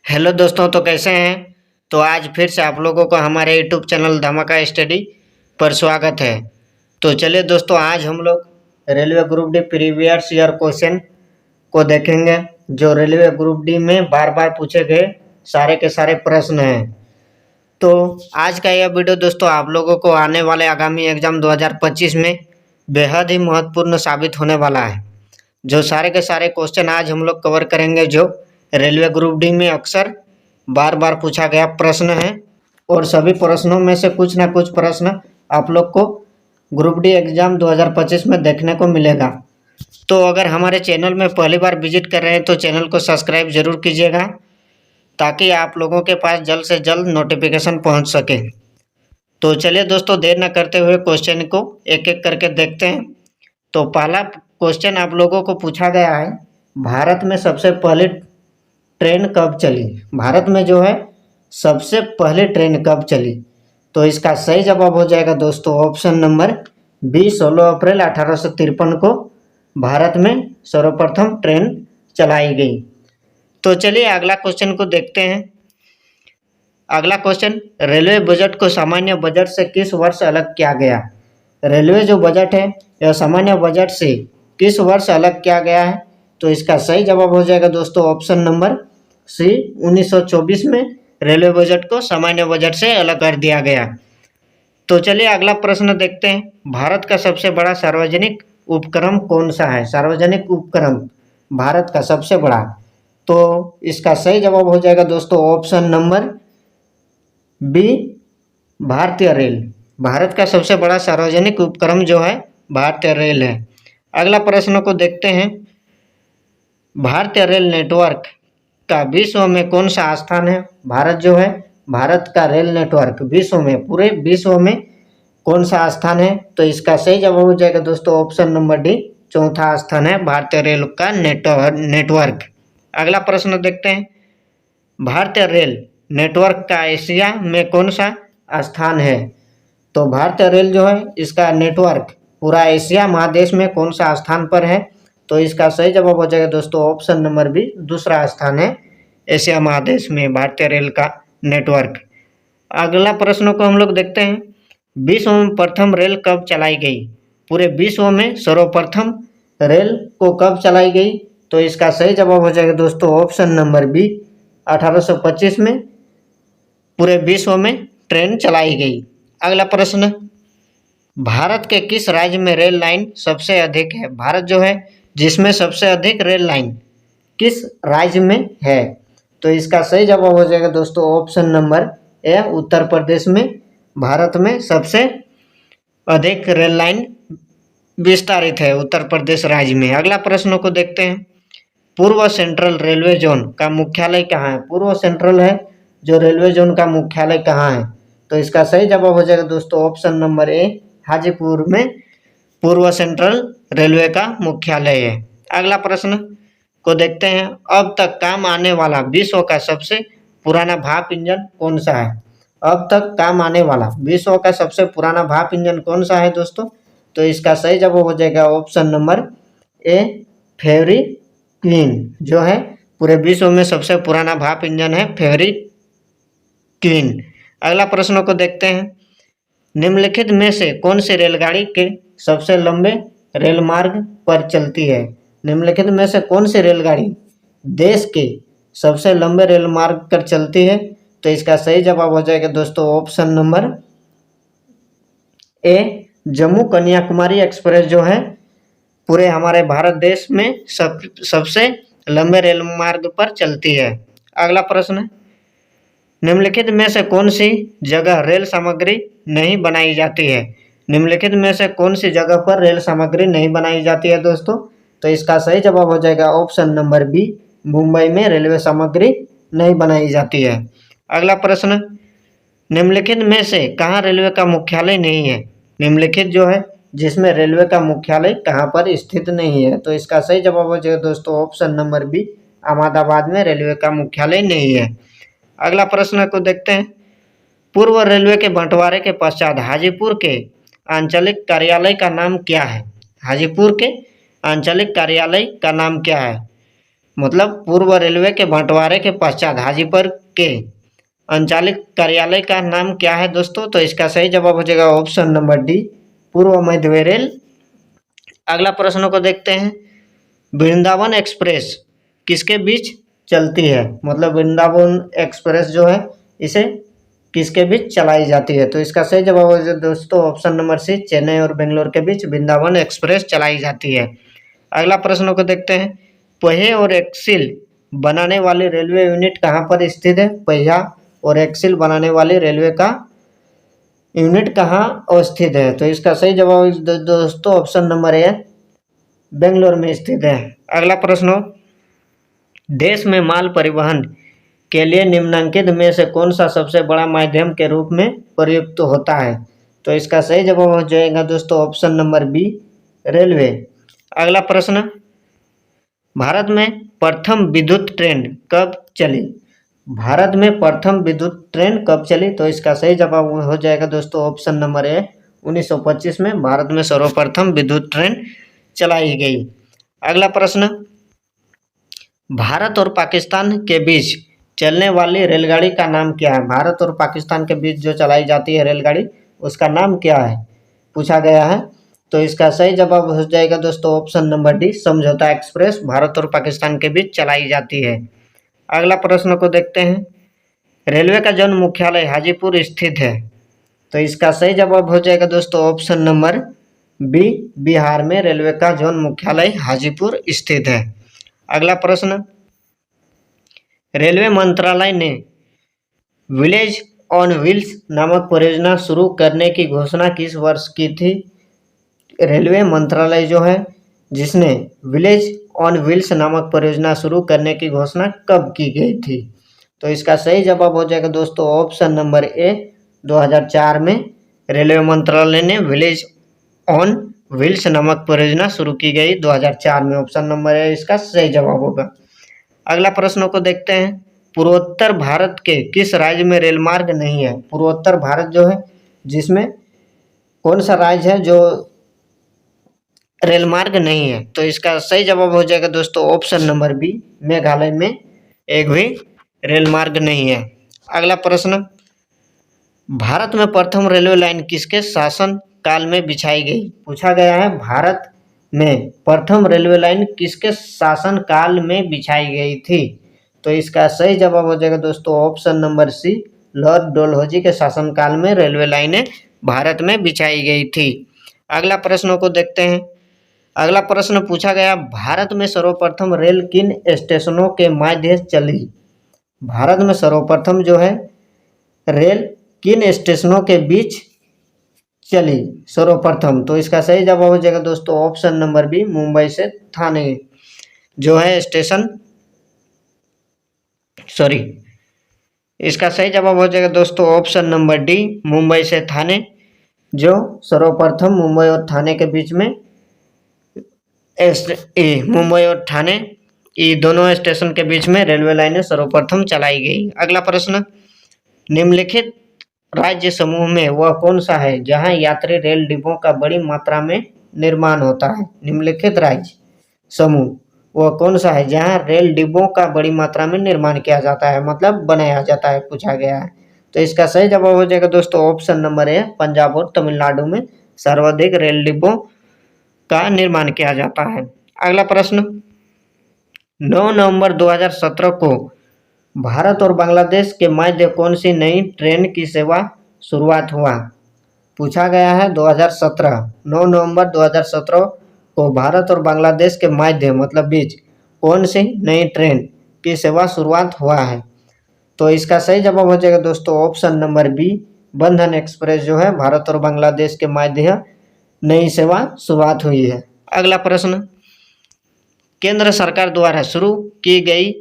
Hello दोस्तों, तो कैसे हैं। तो आज फिर से आप लोगों को हमारे यूट्यूब चैनल धमाका स्टडी पर स्वागत है। तो चलिए दोस्तों, आज हम लोग railway group D previous year question को देखेंगे, जो रेलवे ग्रुप डी में बार बार पूछे गए सारे के सारे प्रश्न हैं। तो आज का यह वीडियो दोस्तों आप लोगों को आने वाले आगामी एग्जाम 2025 में बेहद ही महत्वपूर्ण साबित होने वाला है। जो सारे के सारे क्वेश्चन आज हम लोग कवर करेंगे, जो रेलवे ग्रुप डी में अक्सर बार बार पूछा गया प्रश्न है, और सभी प्रश्नों में से कुछ ना कुछ प्रश्न आप लोग को ग्रुप डी एग्जाम 2025 में देखने को मिलेगा। तो अगर हमारे चैनल में पहली बार विजिट कर रहे हैं तो चैनल को सब्सक्राइब जरूर कीजिएगा, ताकि आप लोगों के पास जल्द से जल्द नोटिफिकेशन पहुंच सके। तो चलिए दोस्तों, देर न करते हुए क्वेश्चन को एक एक करके देखते हैं। तो पहला क्वेश्चन आप लोगों को पूछा गया है, भारत में सबसे पहले ट्रेन कब चली। भारत में जो है सबसे पहले ट्रेन कब चली, तो इसका सही जवाब हो जाएगा दोस्तों ऑप्शन नंबर बी, 16 अप्रैल 1853 को भारत में सर्वप्रथम ट्रेन चलाई गई। तो चलिए अगला क्वेश्चन को देखते हैं। अगला क्वेश्चन, रेलवे बजट को सामान्य बजट से किस वर्ष अलग किया गया। रेलवे जो बजट है यह सामान्य बजट से किस वर्ष अलग किया गया है, तो इसका सही जवाब हो जाएगा दोस्तों ऑप्शन नंबर सी, 1924 में रेलवे बजट को सामान्य बजट से अलग कर दिया गया। तो चलिए अगला प्रश्न देखते हैं, भारत का सबसे बड़ा सार्वजनिक उपक्रम कौन सा है। सार्वजनिक उपक्रम भारत का सबसे बड़ा, तो इसका सही जवाब हो जाएगा दोस्तों ऑप्शन नंबर बी, भारतीय रेल। भारत का सबसे बड़ा सार्वजनिक उपक्रम जो है भारतीय रेल है। अगला प्रश्न को देखते हैं, भारतीय रेल नेटवर्क का विश्व में कौन सा स्थान है। भारत जो है, भारत का रेल नेटवर्क विश्व में, पूरे विश्व में कौन सा स्थान है, तो इसका सही जवाब हो जाएगा दोस्तों ऑप्शन नंबर डी, चौथा स्थान है भारतीय रेल का नेटवर्क। अगला प्रश्न देखते हैं, भारतीय रेल नेटवर्क का एशिया में कौन सा स्थान है। तो भारतीय रेल जो है इसका नेटवर्क पूरा एशिया महादेश में कौन सा स्थान पर है, तो इसका सही जवाब हो जाएगा दोस्तों ऑप्शन नंबर बी, दूसरा स्थान है एशिया महादेश में भारतीय रेल का नेटवर्क। अगला प्रश्न को हम लोग देखते हैं, विश्व में प्रथम रेल कब चलाई गई। पूरे विश्व में सर्वप्रथम रेल को कब चलाई गई, तो इसका सही जवाब हो जाएगा दोस्तों ऑप्शन नंबर बी, 1825 में पूरे विश्व में ट्रेन चलाई गई। अगला प्रश्न, भारत के किस राज्य में रेल लाइन सबसे अधिक है। भारत जो है जिसमें सबसे अधिक रेल लाइन किस राज्य में है, तो इसका सही जवाब हो जाएगा दोस्तों option number A, Uttar Pradesh में भारत में सबसे अधिक रेल लाइन विस्तारित है उत्तर प्रदेश राज्य में। अगला प्रश्न को देखते हैं, पूर्व सेंट्रल रेलवे जोन का मुख्यालय कहाँ है। पूर्व सेंट्रल है जो रेलवे जोन का मुख्यालय कहाँ है, तो इसका सही जवाब हो जाएगा दोस्तों ऑप्शन नंबर ए, हाजीपुर में पूर्व सेंट्रल रेलवे का मुख्यालय है। अगला प्रश्न को देखते हैं, अब तक काम आने वाला विश्व का सबसे पुराना भाप इंजन कौन सा है। अब तक काम आने वाला विश्व का सबसे पुराना भाप इंजन कौन सा है दोस्तों, तो इसका सही जवाब हो जाएगा ऑप्शन नंबर ए, फेवरी क्वीन, जो है पूरे विश्व में सबसे पुराना भाप इंजन है फेवरी क्वीन। अगला प्रश्न को देखते हैं, निम्नलिखित में से कौन सी रेलगाड़ी के सबसे लंबे रेल मार्ग पर चलती है। निम्नलिखित में से कौन सी रेलगाड़ी देश के सबसे लंबे रेल मार्ग पर चलती है, तो इसका सही जवाब हो जाएगा दोस्तों option number A, Jammu Kanyakumari express जो है पूरे हमारे भारत देश में सबसे लंबे रेल मार्ग पर चलती है। अगला प्रश्न, निम्नलिखित में से कौन सी जगह रेल सामग्री नहीं बनाई जाती है। निम्नलिखित में से कौन सी जगह पर रेल सामग्री नहीं बनाई जाती है दोस्तों, तो इसका सही जवाब हो जाएगा ऑप्शन नंबर बी, मुंबई में रेलवे सामग्री नहीं बनाई जाती है। अगला प्रश्न, निम्नलिखित में से कहाँ रेलवे का मुख्यालय नहीं है। निम्नलिखित जो है जिसमें रेलवे का मुख्यालय कहाँ पर स्थित नहीं है, तो इसका सही जवाब हो जाएगा दोस्तों ऑप्शन नंबर बी, अहमदाबाद में रेलवे का मुख्यालय नहीं है। अगला प्रश्न को देखते हैं, पूर्व रेलवे के बंटवारे के पश्चात हाजीपुर के आंचलिक कार्यालय का नाम क्या है। हाजीपुर के आंचलिक कार्यालय का नाम क्या है, मतलब पूर्व रेलवे के बंटवारे के पश्चात हाजीपुर के अंचलिक कार्यालय का नाम क्या है दोस्तों? तो इसका सही जवाब हो जाएगा ऑप्शन नंबर डी, पूर्व मध्य रेल। अगला प्रश्न को देखते हैं, वृंदावन एक्सप्रेस किसके बीच चलती है? मतलब वृंदावन एक्सप्रेस जो है इसे किसके बीच चलाई जाती है? तो इसका सही जवाब हो जाएगा दोस्तों ऑप्शन नंबर सी, चेन्नई और बेंगलोर के बीच वृंदावन एक्सप्रेस चलाई जाती है। अगला प्रश्न को देखते हैं, पहिए और एक्सिल बनाने वाली रेलवे यूनिट कहाँ पर स्थित है? पहिया और एक्सिल बनाने वाली रेलवे का यूनिट कहाँ अवस्थित है? तो इसका सही जवाब दोस्तों ऑप्शन नंबर ए, बेंगलोर में स्थित है। अगला प्रश्न, देश में माल परिवहन के लिए निम्नलिखित में से कौन सा सबसे बड़ा माध्यम के रूप में प्रयुक्त होता है? तो इसका सही जवाब हो जाएगा दोस्तों ऑप्शन नंबर बी, रेलवे। अगला प्रश्न, भारत में प्रथम विद्युत ट्रेन कब चली? भारत में प्रथम विद्युत ट्रेन कब चली? तो इसका सही जवाब हो जाएगा दोस्तों ऑप्शन नंबर ए, 1925 में भारत में सर्वप्रथम विद्युत ट्रेन चलाई गई। अगला प्रश्न, भारत और पाकिस्तान के बीच चलने वाली रेलगाड़ी का नाम क्या है? भारत और पाकिस्तान के बीच जो चलाई जाती है रेलगाड़ी उसका नाम क्या है, पूछा गया है। तो इसका सही जवाब हो जाएगा दोस्तों ऑप्शन नंबर डी, समझौता एक्सप्रेस भारत और पाकिस्तान के बीच चलाई जाती है। अगला प्रश्न को देखते हैं, रेलवे का जन मुख्यालय हाजीपुर स्थित है। तो इसका सही जवाब हो जाएगा दोस्तों ऑप्शन नंबर बी, बिहार में रेलवे का जन मुख्यालय हाजीपुर स्थित है। अगला प्रश्न, रेलवे मंत्रालय ने विलेज ऑन व्हील्स नामक परियोजना शुरू करने की घोषणा किस वर्ष की थी? रेलवे मंत्रालय जो है जिसने विलेज ऑन व्हील्स नामक परियोजना शुरू करने की घोषणा कब की गई थी? तो इसका सही जवाब हो जाएगा दोस्तों ऑप्शन नंबर ए, 2004 में रेलवे मंत्रालय ने विलेज ऑन व्हील्स नामक परियोजना शुरू की गई 2004 में। ऑप्शन नंबर ए इसका सही जवाब होगा। अगला प्रश्नों को देखते हैं, पूर्वोत्तर भारत के किस राज्य में रेल मार्ग नहीं है? पूर्वोत्तर भारत जो है जिसमें कौन सा राज्य है जो रेल मार्ग नहीं है? तो इसका सही जवाब हो जाएगा दोस्तों ऑप्शन नंबर बी, मेघालय में एक भी रेल मार्ग नहीं है। अगला प्रश्न, भारत में प्रथम रेलवे लाइन किसके शासन काल में बिछाई गई? पूछा गया है भारत में प्रथम रेलवे लाइन किसके शासन काल में बिछाई गई थी? तो इसका सही जवाब हो जाएगा दोस्तों option number C, Lord Dalhousie के शासन काल में रेलवे लाइनें भारत में बिछाई गई थी। अगला प्रश्नों को देखते हैं। अगला प्रश्न पूछा गया, भारत में सर्वप्रथम रेल किन स्टेशनों के माध्यम चली? भारत में सर्वप्रथम जो है रेल किन स्टेशनों के बीच चली सर्वप्रथम? तो इसका सही जवाब हो जाएगा दोस्तों ऑप्शन नंबर बी, मुंबई से थाने जो है स्टेशन, सॉरी इसका सही जवाब हो जाएगा दोस्तों ऑप्शन नंबर डी, मुंबई से थाने, जो सर्वप्रथम मुंबई और थाने के बीच में मुंबई और थाने ये दोनों स्टेशन के बीच में रेलवे लाइनें सर्वप्रथम चलाई गई। अगला प्रश्न, निम्नलिखित राज्य समूह में वह कौन सा है जहां यात्री रेल डिब्बों का बड़ी मात्रा में निर्माण होता है? निम्नलिखित राज्य समूह वह कौन सा है जहां रेल डिब्बों का बड़ी मात्रा में निर्माण किया जाता है, मतलब बनाया जाता है, पूछा गया है। तो इसका सही जवाब हो जाएगा दोस्तों ऑप्शन नंबर ए, पंजाब और तमिलनाडु में सर्वाधिक रेल डिब्बों का निर्माण किया जाता है। अगला प्रश्न, 9 नवंबर 2017 को भारत और बांग्लादेश के मध्य कौन सी नई ट्रेन की सेवा शुरुआत हुआ? पूछा गया है 2017, 9 नवंबर 2017 को भारत और बांग्लादेश के मध्य मतलब बीच कौन सी नई ट्रेन की सेवा शुरुआत हुआ है? तो इसका सही जवाब हो जाएगा दोस्तों ऑप्शन नंबर बी, बंधन एक्सप्रेस जो है भारत और बांग्लादेश के मध्य नई सेवा शुरुआत हुई है। अगला प्रश्न, केंद्र सरकार द्वारा शुरू की गई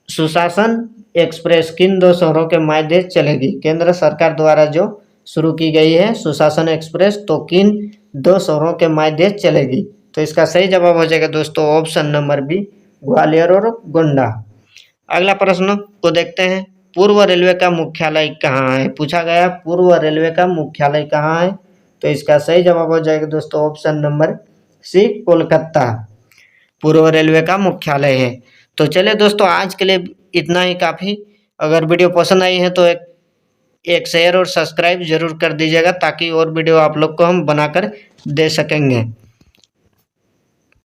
सुशासन एक्सप्रेस किन दो शहरों के मध्य चलेगी? केंद्र सरकार द्वारा जो शुरू की गई है सुशासन एक्सप्रेस तो किन दो शहरों के मध्य चलेगी? तो इसका सही जवाब हो जाएगा दोस्तों ऑप्शन नंबर बी, ग्वालियर और गोंडा। अगला प्रश्न को देखते हैं, पूर्व रेलवे का मुख्यालय कहाँ है? पूछा गया पूर्व रेलवे का मुख्यालय कहाँ है? तो इसका सही जवाब हो जाएगा दोस्तों ऑप्शन नंबर सी, कोलकाता पूर्व रेलवे का मुख्यालय है। तो चलिए दोस्तों, आज के लिए इतना ही काफ़ी। अगर वीडियो पसंद आई है तो एक शेयर और सब्सक्राइब जरूर कर दीजिएगा, ताकि और वीडियो आप लोग को हम बनाकर दे सकेंगे।